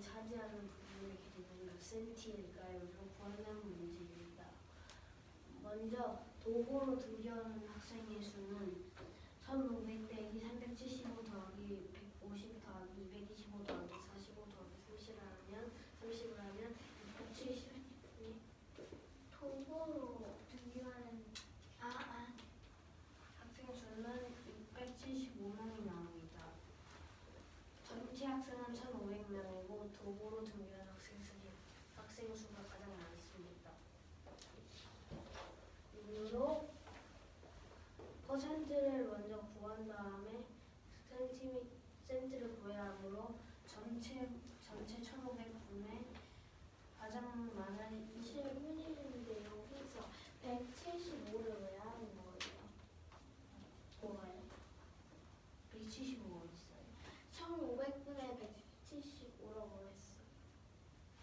차지하는 부분의 길이는 몇 cm일까요? 구하는 문제입니다. 먼저 도보로 등교하는 학생의 수는 1,500 빼기 375 더하기 150 더하기 225 더하기 45 더하기 30을 하면 670. 도보로 등교하는 학생 수는 675명이 나옵니다. 전체 학생은 1,500명이고 도보로 등교한 학생 수가 가장 많습니다. 이후로 퍼센트를 먼저 구한 다음에 센트를 구해야 하므로 전체 1,500분의 가장 많은 질문인데 여기서 175를 왜 하는 거예요? 뭐가요? 175가 있어요. 1500분의 175라고 했어.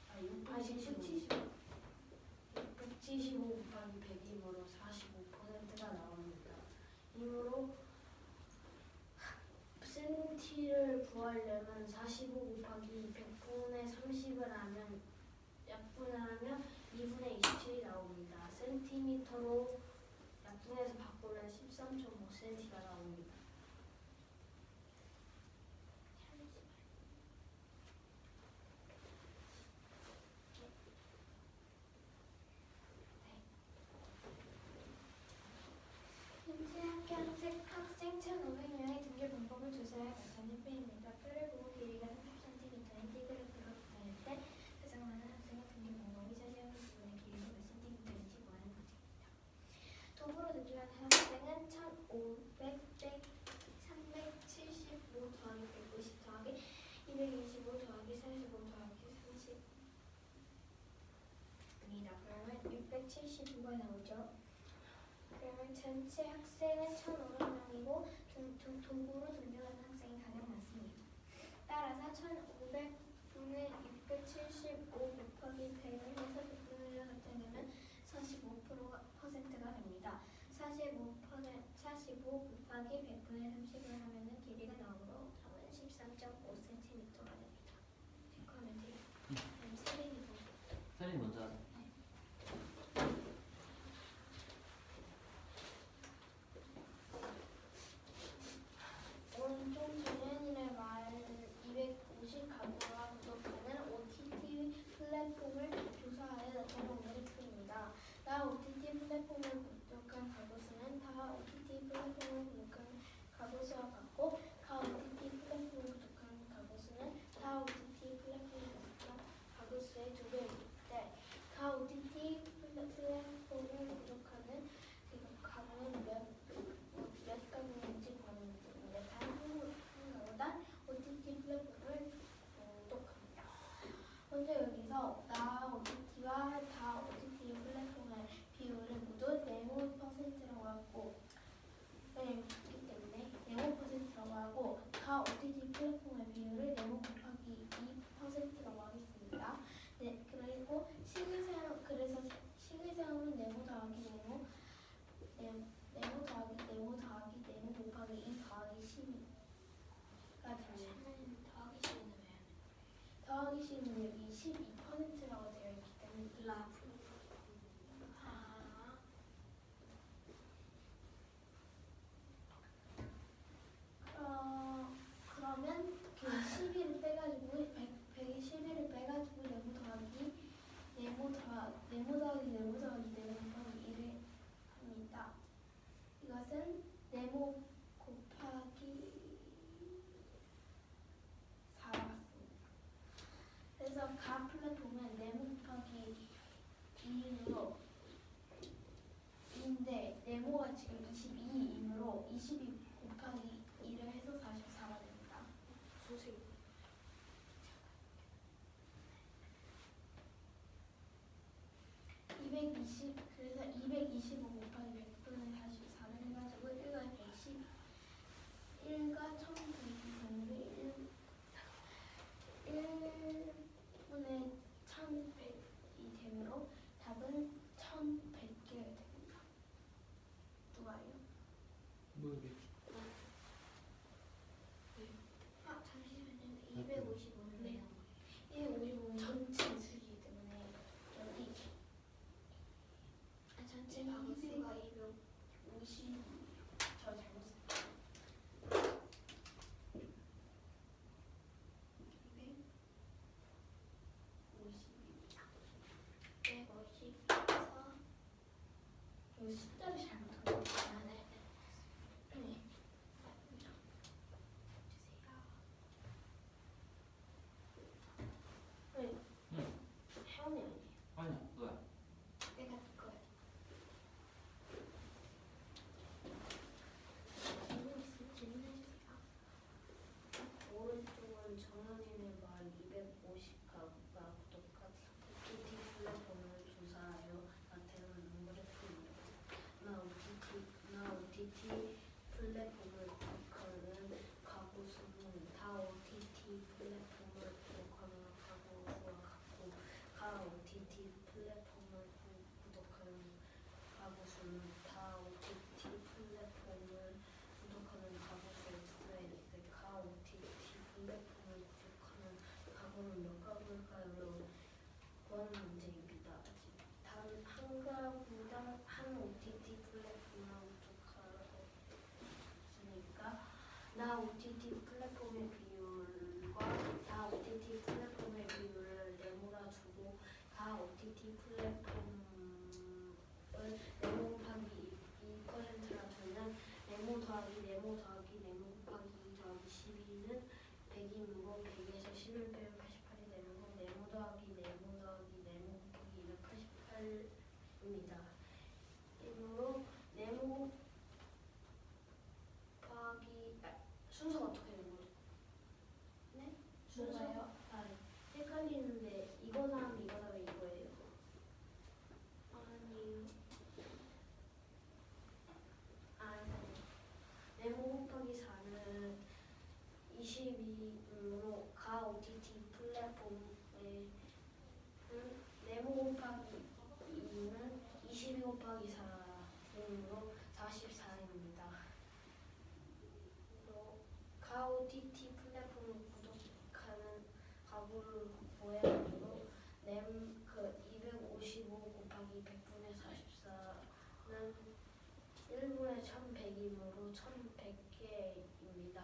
아, 675. 675 곱하기 100이므로 45%가 나옵니다. 이므로 센티를 구하려면 45 곱하기 100분의 30을 하면 약분을 하면 2분의 27이 나옵니다. 센티미터로 약분해서 바꾸면 13.5cm가 나옵니다. 현재 학생 1,500명의 등교 방법을 조사해 나타낸 표입니다. 표를 보고 길이가 30cm인 D그래프로 나타낼 때 가장 많은 학생의 등교 방법이 차지하는 부분의 길이가 몇 cm인지 구하는 문제입니다. 도보로 등교하는 학생은 1,500 빼기 375 더하기 150 더하기 225 더하기 45 더하기 30입니다. 그러면 675가 나오죠. 그러면 전체 학생은 1,500명이고 도보로 등교하는 학생이 가장 많습니다. 따라서 1,500분의 675 곱하기 100을 해서 100분을 나타내면 45%가 됩니다. 45 곱하기 100분의 30을 하면 길이가 나오므로 답은 13.5cm가 됩니다. 체크하면 돼요. 그럼 세린이 보고. 사진 먼저 하자. 원종 정연이의 말 250 가구가 구독하는 OTT 플랫폼을 조사하여 나타낸 오늘의 표입니다. 나 OTT 플랫폼을 구독한 가구 수는 다 OTT 플랫폼을 구독한 가구 수와 같고 가 OTT 플랫폼을 구독한 가구 수는 다 OTT 플랫폼을 구독한 가구 수의 2배일 때 현재 여기서 나 OTT와 다 OTT 플랫폼의 비율을 모두 네모 퍼센트라고 하고 있기 때문에 네모 퍼센트라고 하고 다 OTT 플랫폼의 비율을 네모 곱하기 2%라고 하겠습니다. 네, 그리고 그래서 식의세움은 네모 더하기 네모 네모 더하기 네모 더하기 네모 곱하기 2 더하기 12가 되는 더하기 시는 왜? 더하기 식은 여기 12%라고 되어 있기 때문에 라프. 그러면 그 12를 빼가지고 111을 빼가지고 네모 더하기 네모 곱하기 네모 1을 합니다. 이것은 네모 곱하기 4 같습니다. 그래서 가 플랫폼은 네모 곱하기 2이므로 인데 네모가 지금 22이므로 22 곱하기 2를 해서 44가 됩니다. 선생님. 220 그래서 225 곱하기 100분의 44를 해가지고 1과 110 1과 1100이 되는데 1분의 1100이 되므로 답은 1100개가 됩니다. 누가요? 뭐 이게 아 잠시만요. 255는 255는 전체 수이기 때문에 여기 전체 박수가 250 저 잘못 썼어요. 250입니다. 150에서 여기 숫자를 잘못한 것 같아요. 네. 주세요. 네. 혜원이 아니에요. 아니야 너야. 내가 될 거예요. 질문해주세요. 오른쪽은 정현이네 말 250가구가 구독한 OTT 플랫폼을 조사하여 나타내는 그래프입니다. 나 OTT 플랫폼을 구독하는 가구 수는 다 OTT 플랫폼을 구독하는 가구 수와 같고 가 OTT 플랫폼을 구독하는 가구 수는 다 OTT 플랫폼을 구독하는 가구 수의 수인데 가 OTT 플랫폼을 구독하는 가구는 몇 가구일까요? 구하는 문제입니다. 단 한 가구당 한 OTT 플랫폼을 구독하고 있으니까 나 OTT 플랫폼의 비율과 다 OTT 플랫폼의 비율을 네모라 두고 다 OTT 플랫폼을 네모 곱하기 2%라 두면 네모 더하기 네모 더하기 네모 곱하기 2 더하기 12는 100이므로 100에서 11 빼면 88이 되는 거 네모 더하기 네모 더하기 네모 곱하기 288입니다. 이므로 네모 곱하기 순서가 어떻게 되는 거죠? 네? 순서? 뭐가요? 헷갈리는데 이거 다음에 이거 다음에 이거예요. 아니요. 아니요. 네모 곱하기 4는 22으로 가 OTT 플랫폼에 네모 곱하기 2는 22 곱하기 4으로 44입니다. 가 OTT 플랫폼을 구독하는 가구를 모양으로 그 255 곱하기 100분의 44는 1분의 1100이므로 1100개입니다.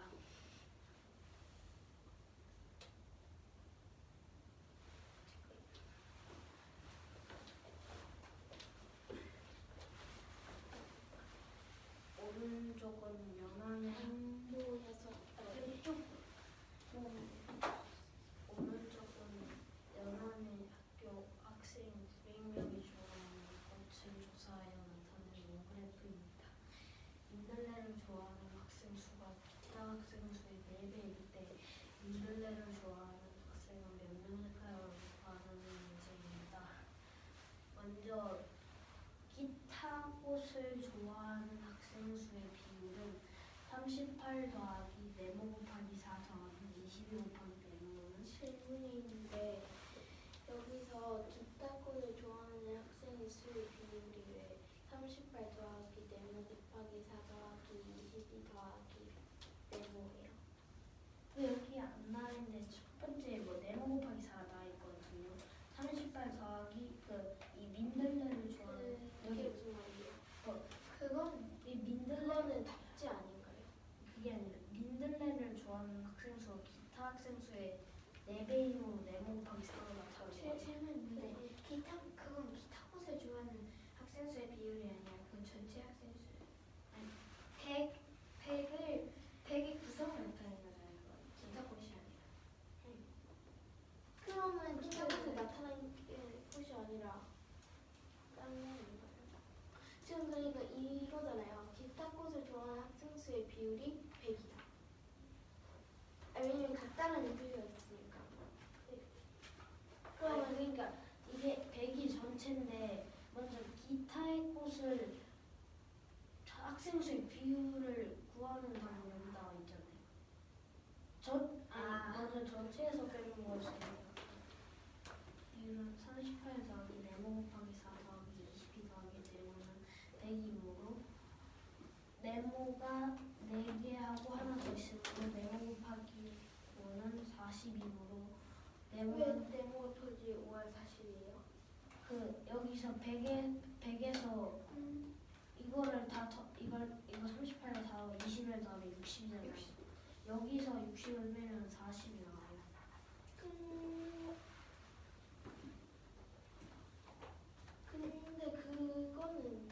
오른쪽은 연한의 정보에서 왼쪽 오른쪽은 연한의 학교 학생 900명이 좋아하는 것을 조사하여 나타낸 그래프입니다. 민들레를 좋아하는 학생 수가 기타 학생 수의 4배일 때 민들레를 좋아하는 학생은 몇 명일까요? 구하는 먼저 기타 꽃을 좋아하는 학생 수의 비율은 38 더하기 네모 곱하기 4 더하기 22 곱하기 100은 질문이 있는데 여기서 기타꽃을 좋아하는 학생의 수의 비율이 왜 38 더하기 네모 곱하기 4 더하기 22 더하기 네모예요? 여기 안 나있는데 첫 번째 뭐 네모 곱하기 4 나와 있거든요. 38 더하기 이 민들레를 좋아하는 그게 여기 무슨 말이에요? 그건 이 민들레 그거는 답지 아닌가요? 그게 아니라 민들레를 좋아하는 학생 수와 기타 학생 수의 4배이므로 네모 곱하기 4가 나타나는 거예요. 질문인데 그건 기타 꽃을 좋아하는 학생 수의 비율이 아니라 그건 전체 학생 수. 아니 100의 구성을 나타내는 거잖아요. 그건 기타 꽃이 아니라. 그러면 기타꽃에 나타나는 것이 아니라 다른 게 아닌가요? 지금 그러니까 이거잖아요. 기타꽃을 좋아하는 학생 수의 비율이 100이다. 왜냐면 같다라는 표시가 있으니까. 그러면 그러니까 이게 100이 전체인데 먼저 기타의 꽃을 학생 수의 비율을 구하는 방법이 여기 나와 있잖아요. 먼저 전체에서 빼는 것이에요. 비율은 38 더하기 네모 곱하기 4 더하기 22 더하기 네모는 100이므로 네모가 4개 하고 하나 더 있으므로 네모 곱하기 5는 40이므로 왜 네모는 네모 곱하기 5가 40이에요? 여기서 100에서 이거를 이거 38을 다 20을 더하면 60이잖아요. 여기서 60을 빼면 40이 나와요. 근데 그거는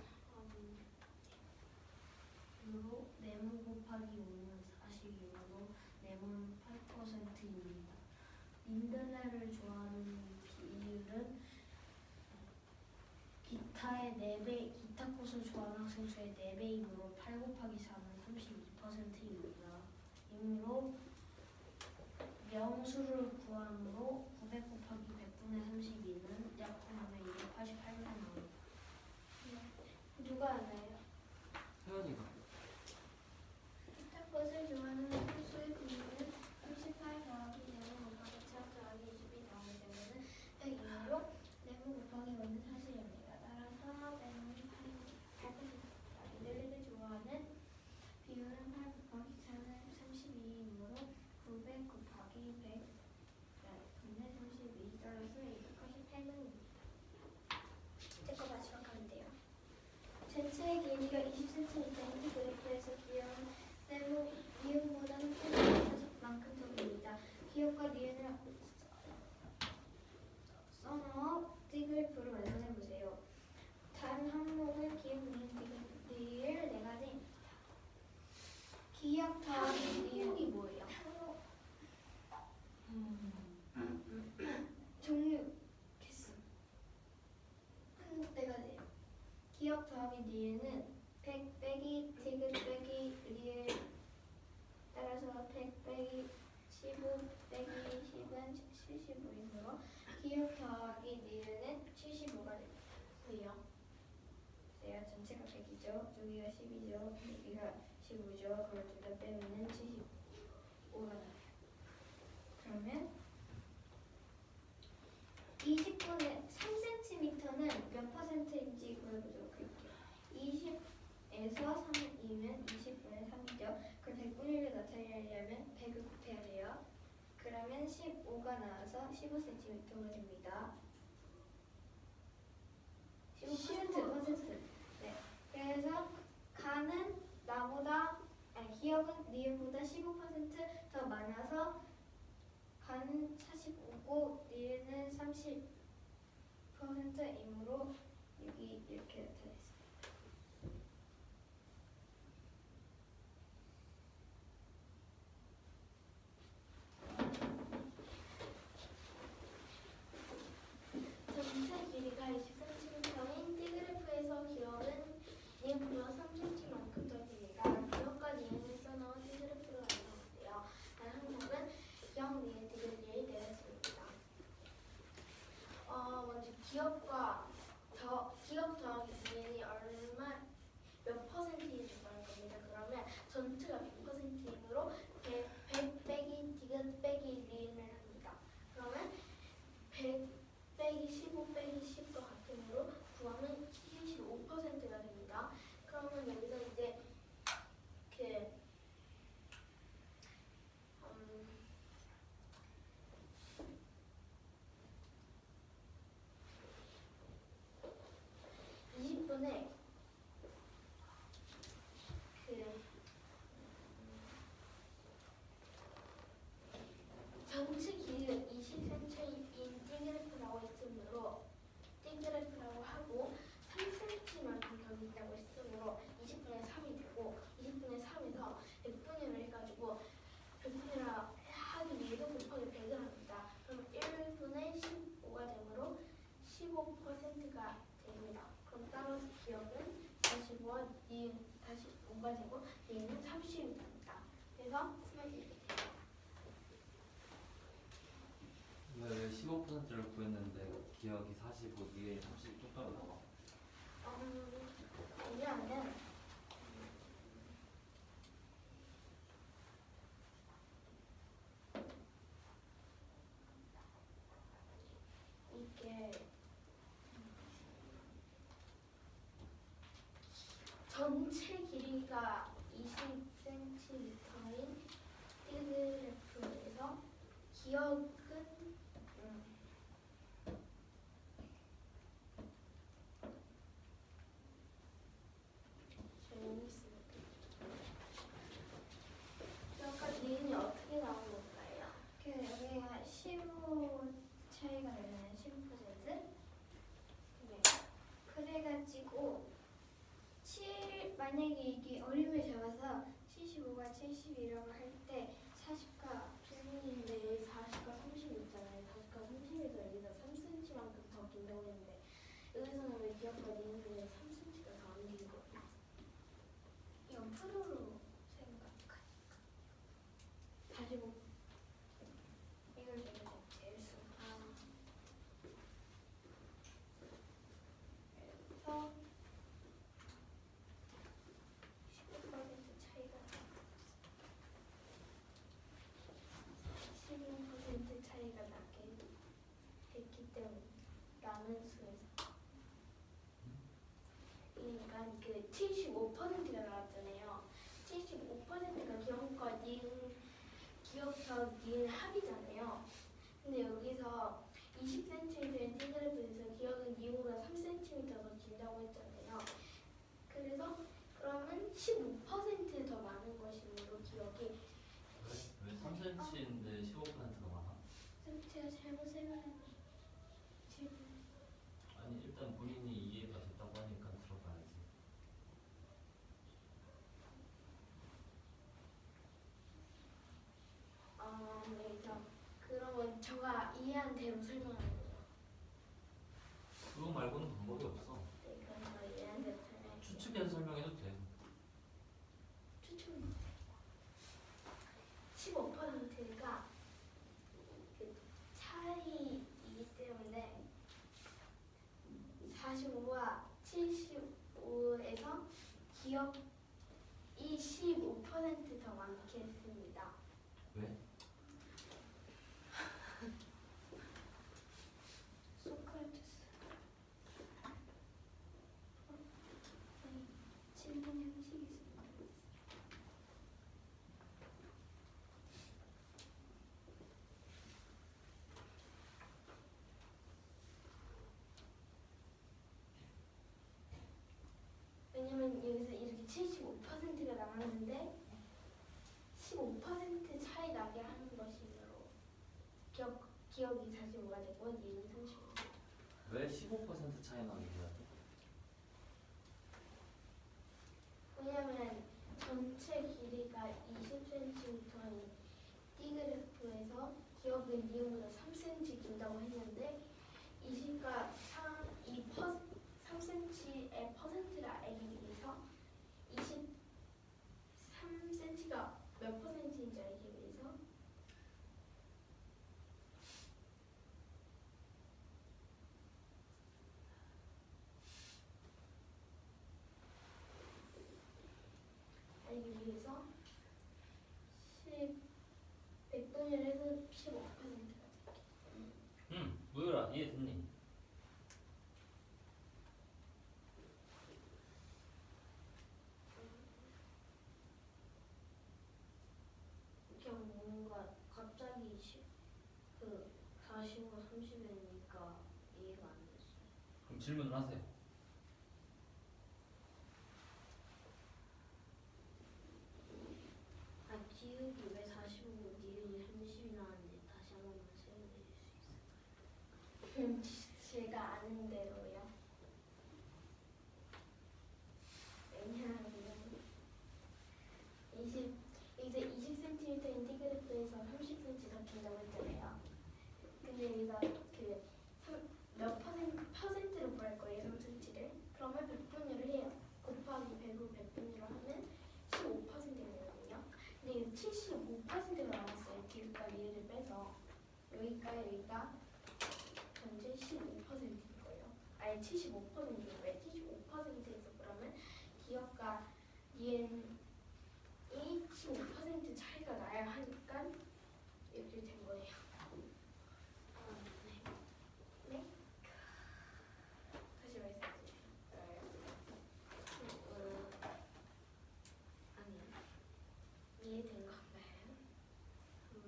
그리고 네모 곱하기 5는 40이므로 네모는 8%입니다. 민들레를 좋아하는 비율은 기타의 4배, 기타 꽃을 좋아하는 학생 수의 4배이므로 8 곱하기 4는 32%입니다. 이므로 명수를 구하므로 900 곱하기 100분의 32는 약분하면 288g 나옵니다. 누가 아나요? 혜연이가 기타 꽃을 좋아하는 학생 수의 비율은 38 더하기 네모 곱하기 4 더하기 22 더하기 네모는 100이므로 네모 곱하기 5는 40입니다. 따라서 네모는 8입니다. 민들레를 좋아하는 비율은 8 곱하기 4는 32이므로 900 곱하기 100 분의 32 따라서 288g입니다. 제거 마지막 하는데요. 전체의 길이가 20cm인 그래프에서 기억은 네모 니은보다 큰 만큼 적입니다. 기억과 니은을 써넣어 디그래프를 완성해보세요. 단 항목은 기억, 니은, 디귿을 4가지입니다. 기억 더하기 니은이 뭐예요? 종류, 개수. 항목 4가지예요. 기억 더하기 니은은 100 빼기 디귿 빼기 리을 따라서 100 빼기 15 빼기 10은 75이므로 기억 더하기 니은은 75가 됩니다. 왜요? 내가 전체가 100이죠. 여기가 10이죠. 여기가 15죠. 그걸 둘 다 빼면은 75가 나와요. 그러면 20분의 3cm는 몇 퍼센트인지 구해보도록 할게요. 20에서 3이면 20분의 3이죠. 그럼 100분의 1을 나타내려면 100을 곱해야 돼요. 그러면 15가 나와서 15cm가 됩니다. 15%. 네. 그래서 가는 기억은 니은보다 15% 더 많아서 가는 45고 니은은 30%이므로 여기 이렇게 나타냈습니다. 전체 길이가 20cm인 디그래프에서 기억은 니은보다 3cm만큼 더 길다. 기억과 니은을 써넣은 디그래프를 완성하세요. 단 항목은 기억, 니은, 디귿, 리을 내렸습니다. 먼저 기억과 기억은 45와 니은 다시 5가 되고 니은은 30이 됩니다. 그래서 스마일이 돼요. 왜 15%를 구했는데 기억이 45, 뒤에 30 똑바로 나와? 왜냐하면 이게 전체 길이가 20cm인 띠그래프에서 기억은 재밌습니다. 기억과 니은이 어떻게 나오는 건가요? 그 여기가 15 차이가 나잖아요. 15%. 네. 그래가지고 만약에 이게 어림을 잡아서 75가 70이라고 할 때 40가 선생님인데 여기 40과 30이 있잖아요. 40과 30에서 여기서 3cm만큼 더 긴다고 했는데 여기서는 왜 기억과 니은 중에 3cm가 더 안 긴 거예요? 0%로 생각하니까 45. 이걸 제가 제일 수. 그래서 15% 차이가 15% 차이가 나게 됐기 때문에 라는 수에서 그러니까 그 75%가 나왔잖아요. 75%가 기억과 니은 합이잖아요. 근데 여기서 20cm인 띠그래프에서 기억은 니은보다 3cm 더 긴다고 했잖아요. 그래서 그러면 15% 더 많은 것이므로 기억이 왜 3cm인데 15%가 많아? 제가 잘못 생각했네. 아니 일단 본인이 이해가 됐다고 하니까 들어봐야지. 그래서 그러면 저가 이해한 대로 설명하는 거예요. 그거 말고는 방법이 없어. 네, 그럼 저 이해한 대로 설명할게요. 추측해서 설명해도 돼. 추측 15%가 그 차이이기 때문에 45와 75에서 기억이 15% 더 많겠습니다. 왜? 소크라테스. 질문 형식이 있습니다. 왜냐면 여기서 이렇게 75%가 나왔는데 15% 차이 나게 하는 것이므로 기억이 45가 되고 니은 30. 왜 15% 차이 나게 해야 돼? 왜냐면 전체 길이가 20cm인 띠그래프에서 기억은 니은보다 3cm 긴다고 했는데 20과 3cm의 퍼센트를 알기 위해서 23cm가 몇 퍼센트인지 알기 위해서 알기 위해서 100분위를 해서 15%가 될게요. 응, 무효라 이해됐니? 그냥 뭔가 갑자기 그 40과 30이니까 이해가 안 됐어요. 그럼 질문을 하세요. 아 기억이 왜 45고 니은이 30이 나왔는지 다시 한 번만 설명해 줄 수 있어요? 제가 아는 대로요. 왜냐하면 여기서 20cm인 띠그래프에서 30cm 더 긴다고 했잖아요. 근데 여기서 그 몇 퍼센트로 구할 거예요, 3cm를? 그러면 100분율을 여기가 여기가 현재 15%일 거예요. 아니 75%일 거예요. 75%에서 그러면 기업과 니은이 15% 차이가 나야 하니까 이렇게 된 거예요. 네. 네? 다시 말씀해주세요. 아니요. 이해된 건가요? 네.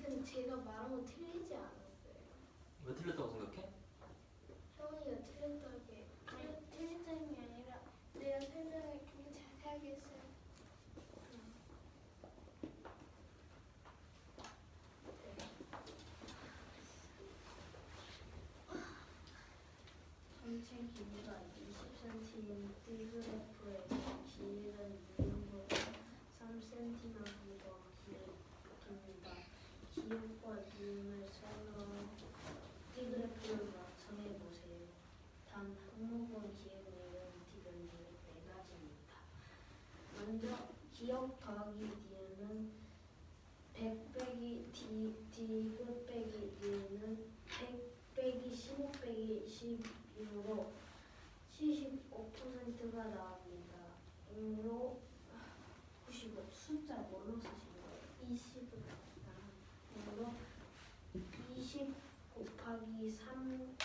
근데 제가 말한 거 틀리지 않았어요. 왜 틀렸다고 생각해? 형이가 틀렸다게 틀렸다는 게 아니라 내가 설명을 좀 자세하게 했어요. 전체 길이가 20cm인 T그래프의 길이는 니은보다 3cm만 더 깁니다. 기역과 니은을 설명 T그래프를 정해보세요. 단 항목은 기역 내용 T는 4가지입니다. 먼저 기역 더하기 니은은 100 빼기 T급 빼기 니은은 100 빼기 15 빼기 12으로 75%가 나옵니다. 이므로 95 숫자 뭘로 쓰시는 거예요? 20으로. 이므로 20 곱하기 3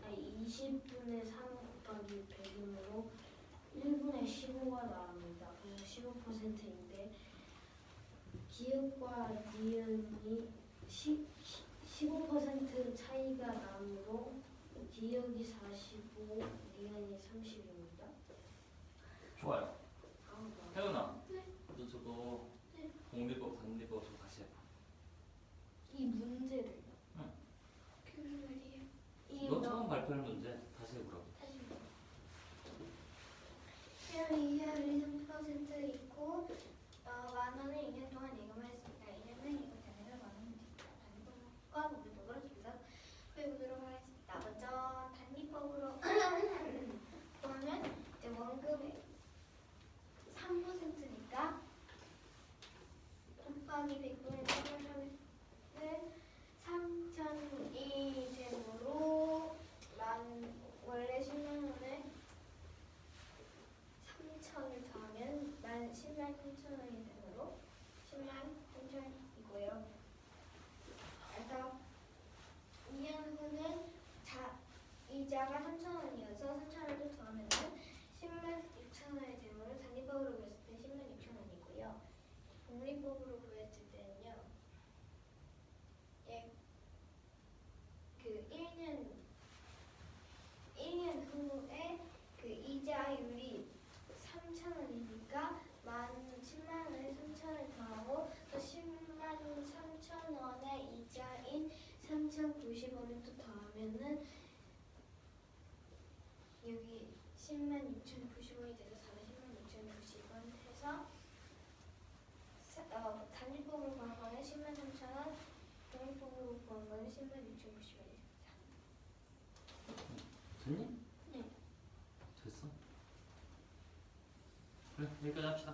아니 20분의 3 곱하기 100이므로 1분의 15가 나옵니다. 그래서 15%인데 기역과 니은이 15% 차이가 나므로 기역이 45, 니은이 30입니다. 좋아요. 혜연아, 네. 너 저거 네. 공비법, 단비법 좀 다시 해봐. 이 문제를 그 말이에요. 이 너 처음 발표한 문제 다시 해보라고. 다시 이하율이 3% 있고 10,000원을 2년 동안 예금했습니다. 2년은 이거 대매를 받습니다. 단위법과 공비법으로 둘다 구해보도록 하겠습니다. 먼저 단위법으로 보면 이제 원금의 3%니까 곱하기 100분의 3을 하면 3,000이 되므로 원래 10만 원에 3,000을 더하면 10만 3,000원이 되므로 10만 3,000이고요. 그래서 2년 후는 이자가 3,000원이어서 3,000원을 또 더하면 10만 6,000원이 되므로 단위법으로 구했을 때 10만 6,000원이고요. 공리법으로 구했을 때는요. 그 1년 후에 그 이자율이 3,000원이니까 10만 원에 3,000을 더하고 또 10만 3,000원의 이자인 3,090원을 또 더하면은 여기 10만 6,090원이 돼서 10만 6,090원 해서 단위법으로 구한 거는 10만 3,000원, 공리법으로 구한 거는 10만 6,090원입니다. 됐니? 네. 됐어? 그래, 여기까지 합시다.